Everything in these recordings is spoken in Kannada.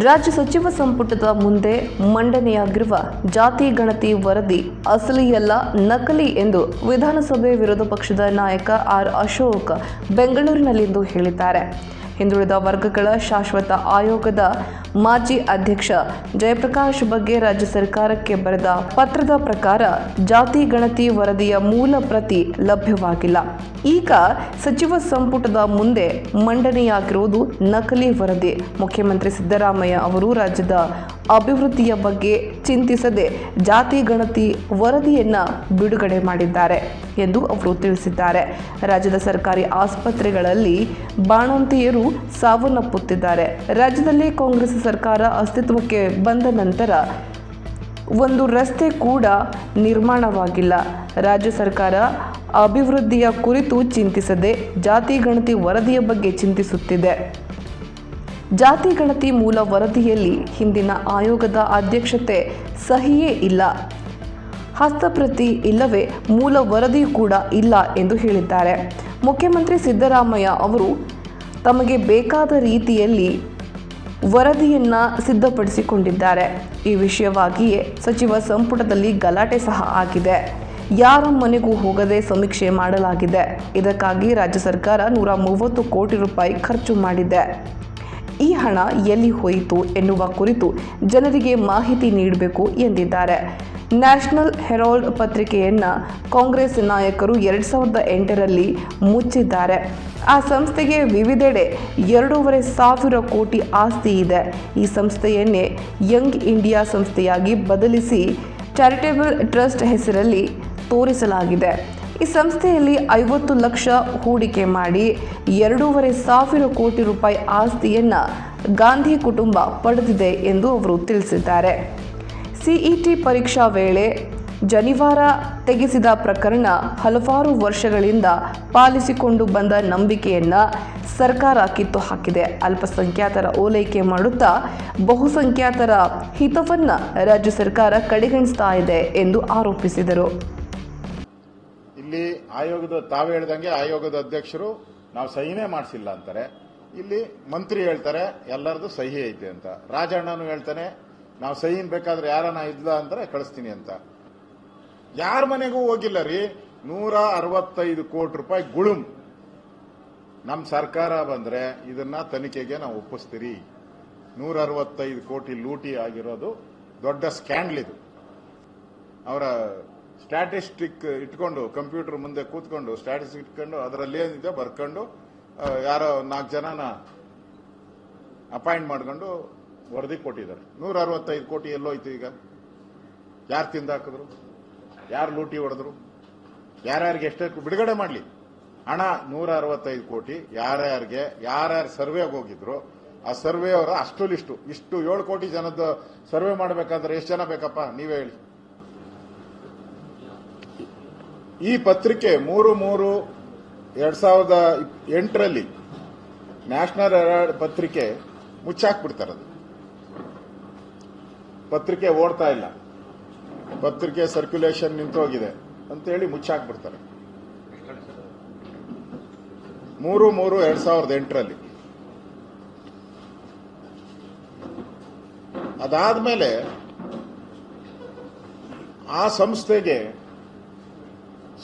ರಾಜ್ಯ ಸಚಿವ ಸಂಪುಟದ ಮುಂದೆ ಮಂಡನೆಯಾಗಿರುವ ಜಾತಿ ಗಣತಿ ವರದಿ ಅಸಲಿಯಲ್ಲ, ನಕಲಿ ಎಂದು ವಿಧಾನಸಭೆ ವಿರೋಧ ಪಕ್ಷದ ನಾಯಕ ಆರ್ ಅಶೋಕ್ ಬೆಂಗಳೂರಿನಲ್ಲಿಂದು ಹೇಳಿದ್ದಾರೆ. ಹಿಂದುಳಿದ ವರ್ಗಗಳ ಶಾಶ್ವತ ಆಯೋಗದ ಮಾಜಿ ಅಧ್ಯಕ್ಷ ಜಯಪ್ರಕಾಶ್ ಬಗ್ಗೆ ರಾಜ್ಯ ಸರ್ಕಾರಕ್ಕೆ ಬರೆದ ಪತ್ರದ ಪ್ರಕಾರ ಜಾತಿ ಗಣತಿ ವರದಿಯ ಮೂಲ ಪ್ರತಿ ಲಭ್ಯವಾಗಿಲ್ಲ. ಈಗ ಸಚಿವ ಸಂಪುಟದ ಮುಂದೆ ಮಂಡನೆಯಾಗಿರುವುದು ನಕಲಿ ವರದಿ. ಮುಖ್ಯಮಂತ್ರಿ ಸಿದ್ದರಾಮಯ್ಯ ಅವರು ರಾಜ್ಯದ ಅಭಿವೃದ್ಧಿಯ ಬಗ್ಗೆ ಚಿಂತಿಸದೆ ಜಾತಿ ಗಣತಿ ವರದಿಯನ್ನ ಬಿಡುಗಡೆ ಮಾಡಿದ್ದಾರೆ ಎಂದು ಅವರು ತಿಳಿಸಿದ್ದಾರೆ. ರಾಜ್ಯದ ಸರ್ಕಾರಿ ಆಸ್ಪತ್ರೆಗಳಲ್ಲಿ ಬಾಣಂತಿಯರು ಸಾವನ್ನಪ್ಪುತ್ತಿದ್ದಾರೆ. ರಾಜ್ಯದಲ್ಲಿ ಕಾಂಗ್ರೆಸ್ ಸರ್ಕಾರ ಅಸ್ತಿತ್ವಕ್ಕೆ ಬಂದ ನಂತರ ಒಂದು ರಸ್ತೆ ಕೂಡ ನಿರ್ಮಾಣವಾಗಿಲ್ಲ. ರಾಜ್ಯ ಸರ್ಕಾರ ಅಭಿವೃದ್ಧಿಯ ಕುರಿತು ಚಿಂತಿಸದೆ ಜಾತಿ ಗಣತಿ ವರದಿಯ ಬಗ್ಗೆ ಚಿಂತಿಸುತ್ತಿದೆ. ಜಾತಿ ಗಣತಿ ಮೂಲ ವರದಿಯಲ್ಲಿ ಹಿಂದಿನ ಆಯೋಗದ ಅಧ್ಯಕ್ಷತೆ ಸಹಿಯೇ ಇಲ್ಲ, ಹಸ್ತಪ್ರತಿ ಇಲ್ಲವೇ ಮೂಲ ವರದಿ ಕೂಡ ಇಲ್ಲ ಎಂದು ಹೇಳಿದ್ದಾರೆ. ಮುಖ್ಯಮಂತ್ರಿ ಸಿದ್ದರಾಮಯ್ಯ ಅವರು ತಮಗೆ ಬೇಕಾದ ರೀತಿಯಲ್ಲಿ ವರದಿಯನ್ನು ಸಿದ್ಧಪಡಿಸಿಕೊಂಡಿದ್ದಾರೆ. ಈ ವಿಷಯವಾಗಿಯೇ ಸಚಿವ ಸಂಪುಟದಲ್ಲಿ ಗಲಾಟೆ ಸಹ ಆಗಿದೆ. ಯಾರ ಮನೆಗೂ ಹೋಗದೆ ಸಮೀಕ್ಷೆ ಮಾಡಲಾಗಿದೆ. ಇದಕ್ಕಾಗಿ ರಾಜ್ಯ ಸರ್ಕಾರ 130 ಕೋಟಿ ರೂಪಾಯಿ ಖರ್ಚು ಮಾಡಿದೆ. ಈ ಹಣ ಎಲ್ಲಿ ಹೋಯಿತು ಎನ್ನುವ ಕುರಿತು ಜನರಿಗೆ ಮಾಹಿತಿ ನೀಡಬೇಕು ಎಂದಿದ್ದಾರೆ. ನ್ಯಾಷನಲ್ ಹೆರಾಲ್ಡ್ ಪತ್ರಿಕೆಯನ್ನು ಕಾಂಗ್ರೆಸ್ ನಾಯಕರು 2008ರಲ್ಲಿ ಮುಚ್ಚಿದ್ದಾರೆ. ಆ ಸಂಸ್ಥೆಗೆ ವಿವಿಧೆಡೆ 2,500 ಕೋಟಿ ಆಸ್ತಿ ಇದೆ. ಈ ಸಂಸ್ಥೆಯನ್ನೇ ಯಂಗ್ ಇಂಡಿಯಾ ಸಂಸ್ಥೆಯಾಗಿ ಬದಲಿಸಿ ಚಾರಿಟೇಬಲ್ ಟ್ರಸ್ಟ್ ಹೆಸರಲ್ಲಿ ತೋರಿಸಲಾಗಿದೆ. ಈ ಸಂಸ್ಥೆಯಲ್ಲಿ 50 ಲಕ್ಷ ಹೂಡಿಕೆ ಮಾಡಿ 2,500 ಕೋಟಿ ರೂಪಾಯಿ ಆಸ್ತಿಯನ್ನು ಗಾಂಧಿ ಕುಟುಂಬ ಪಡೆದಿದೆ ಎಂದು ಅವರು ತಿಳಿಸಿದ್ದಾರೆ. ಸಿಇಟಿ ಪರೀಕ್ಷಾ ವೇಳೆ ಜನಿವಾರ ತೆಗೆಸಿದ ಪ್ರಕರಣ ಹಲವಾರು ವರ್ಷಗಳಿಂದ ಪಾಲಿಸಿಕೊಂಡು ಬಂದ ನಂಬಿಕೆಯನ್ನು ಸರ್ಕಾರ ಕಿತ್ತು ಹಾಕಿದೆ. ಅಲ್ಪಸಂಖ್ಯಾತರ ಓಲೈಕೆ ಮಾಡುತ್ತಾ ಬಹುಸಂಖ್ಯಾತರ ಹಿತವನ್ನು ರಾಜ್ಯ ಸರ್ಕಾರ ಕಡೆಗಣಿಸ್ತಾ ಇದೆ ಎಂದು ಆರೋಪಿಸಿದರು. ಇಲ್ಲಿ ಆಯೋಗದ ತಾವು ಹೇಳ್ದಂಗೆ ಆಯೋಗದ ಅಧ್ಯಕ್ಷರು ನಾವು ಸಹಿನೇ ಮಾಡಿಸಿಲ್ಲ ಅಂತಾರೆ. ಇಲ್ಲಿ ಮಂತ್ರಿ ಹೇಳ್ತಾರೆ ಎಲ್ಲರದು ಸಹಿ ಐತೆ ಅಂತ. ರಾಜಣ್ಣನು ಹೇಳ್ತಾನೆ ನಾವು ಸಹಿನ್ ಬೇಕಾದ್ರೆ ಯಾರನ್ನ ಇದ್ಲ ಅಂತಾರೆ ಕಳಿಸ್ತೀನಿ ಅಂತ. ಯಾರ ಮನೆಗೂ ಹೋಗಿಲ್ಲ ರೀ. 165 ಕೋಟಿ ರೂಪಾಯಿ ಗುಳುಂ. ನಮ್ಮ ಸರ್ಕಾರ ಬಂದ್ರೆ ಇದನ್ನ ತನಿಖೆಗೆ ನಾವು ಒಪ್ಪಿಸ್ತೀರಿ. 165 ಕೋಟಿ ಲೂಟಿ ಆಗಿರೋದು ದೊಡ್ಡ ಸ್ಕ್ಯಾಂಡಲ್ ಇದು. ಅವರ ಸ್ಟ್ಯಾಟಿಸ್ಟಿಕ್ ಇಟ್ಕೊಂಡು ಕಂಪ್ಯೂಟರ್ ಮುಂದೆ ಕೂತ್ಕೊಂಡು ಸ್ಟ್ಯಾಟಿಸ್ಟಿಕ್ ಇಟ್ಕೊಂಡು ಅದರಲ್ಲಿ ಏನಿದೆ ಬರ್ಕೊಂಡು ಯಾರೋ 4 ಜನನ ಅಪಾಯಿಂಟ್ ಮಾಡ್ಕೊಂಡು ವರದಿ ಕೊಟ್ಟಿದ್ದಾರೆ. 165 ಕೋಟಿ ಎಲ್ಲೋಯ್ತು ಈಗ? ಯಾರು ತಿಂದಾಕಿದ್ರು? ಯಾರು ಲೂಟಿ ಹೊಡೆದ್ರು? ಯಾರ್ಯಾರಿಗೆ ಎಷ್ಟೇ ಬಿಡುಗಡೆ ಮಾಡಲಿ ಹಣ. 165 ಕೋಟಿ ಯಾರ್ಯಾರಿಗೆ ಯಾರ್ಯಾರು ಸರ್ವೆಗೆ ಹೋಗಿದ್ರು ಆ ಸರ್ವೆ ಅವರ ಅಷ್ಟು ಲಿಸ್ಟು. ಇಷ್ಟು 7 ಕೋಟಿ ಜನದ ಸರ್ವೆ ಮಾಡಬೇಕಾದ್ರೆ ಎಷ್ಟು ಜನ ಬೇಕಪ್ಪ ನೀವೇ ಹೇಳಿ. ಈ ಪತ್ರಿಕೆ 3/3/2008ರಲ್ಲಿ ನ್ಯಾಷನಲ್ ಹೆರಾಲ್ಡ್ ಪತ್ರಿಕೆ ಮುಚ್ಚಾಕ್ಬಿಡ್ತಾರದು. ಪತ್ರಿಕೆ ಓಡ್ತಾ ಇಲ್ಲ, ಪತ್ರಿಕೆ ಸರ್ಕ್ಯುಲೇಷನ್ ನಿಂತೋಗಿದೆ ಅಂತೇಳಿ ಮುಚ್ಚಾಕ್ಬಿಡ್ತಾರೆ. 3/3/2008ರಲ್ಲಿ. ಅದಾದ್ಮೇಲೆ ಆ ಸಂಸ್ಥೆಗೆ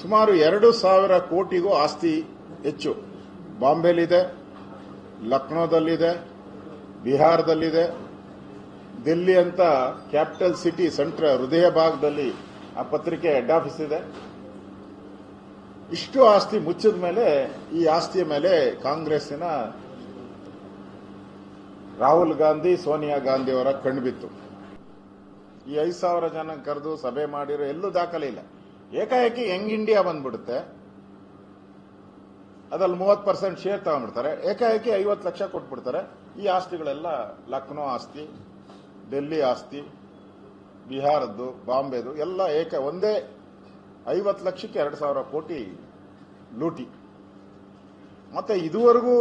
ಸುಮಾರು 2,000 ಕೋಟಿಗೂ ಆಸ್ತಿ ಹೆಚ್ಚು. ಬಾಂಬೆಲಿದೆ, ಲಕ್ನೋದಲ್ಲಿದೆ, ಬಿಹಾರದಲ್ಲಿದೆ, ದಿಲ್ಲಿ ಅಂತ ಕ್ಯಾಪಿಟಲ್ ಸಿಟಿ ಸೆಂಟ್ರಲ್ ಹೃದಯ ಭಾಗದಲ್ಲಿ ಆ ಪತ್ರಿಕೆ ಹೆಡ್ ಆಫೀಸ್ ಇದೆ. ಇಷ್ಟು ಆಸ್ತಿ ಮುಚ್ಚಿದ ಮೇಲೆ ಈ ಆಸ್ತಿಯ ಮೇಲೆ ಕಾಂಗ್ರೆಸ್ಸಿನ ರಾಹುಲ್ ಗಾಂಧಿ, ಸೋನಿಯಾ ಗಾಂಧಿ ಅವರ ಕಣ್ಬಿತ್ತು. ಈ 5,000 ಜನ ಕರೆದು ಸಭೆ ಮಾಡಿರೋ ಎಲ್ಲೂ ದಾಖಲೆ ಇಲ್ಲ. ಏಕಾಏಕಿ ಯಂಗ್ ಇಂಡಿಯಾ ಬಂದ್ಬಿಡುತ್ತೆ, ಅದ್ರಲ್ಲಿ 30% ಶೇರ್ ತಗೊಂಡ್ಬಿಡ್ತಾರೆ. ಏಕಾಏಕಿ 50 ಲಕ್ಷ ಕೊಟ್ಬಿಡ್ತಾರೆ. ಈ ಆಸ್ತಿಗಳೆಲ್ಲ ಲಕ್ನೋ ಆಸ್ತಿ, ಡೆಲ್ಲಿ ಆಸ್ತಿ, ಬಿಹಾರದ್ದು, ಬಾಂಬೆದು ಎಲ್ಲ ಒಂದೇ 50 ಲಕ್ಷಕ್ಕೆ 2,000 ಕೋಟಿ ಲೂಟಿ. ಮತ್ತೆ ಇದುವರೆಗೂ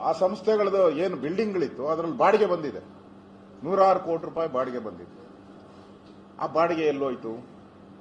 ಆ ಸಂಸ್ಥೆಗಳದು ಏನು ಬಿಲ್ಡಿಂಗ್ಗಳಿತ್ತು ಅದರಲ್ಲಿ ಬಾಡಿಗೆ ಬಂದಿದೆ. 106 ಕೋಟಿ ರೂಪಾಯಿ ಬಾಡಿಗೆ ಬಂದಿತ್ತು. ಆ ಬಾಡಿಗೆ ಎಲ್ಲೋಯ್ತು?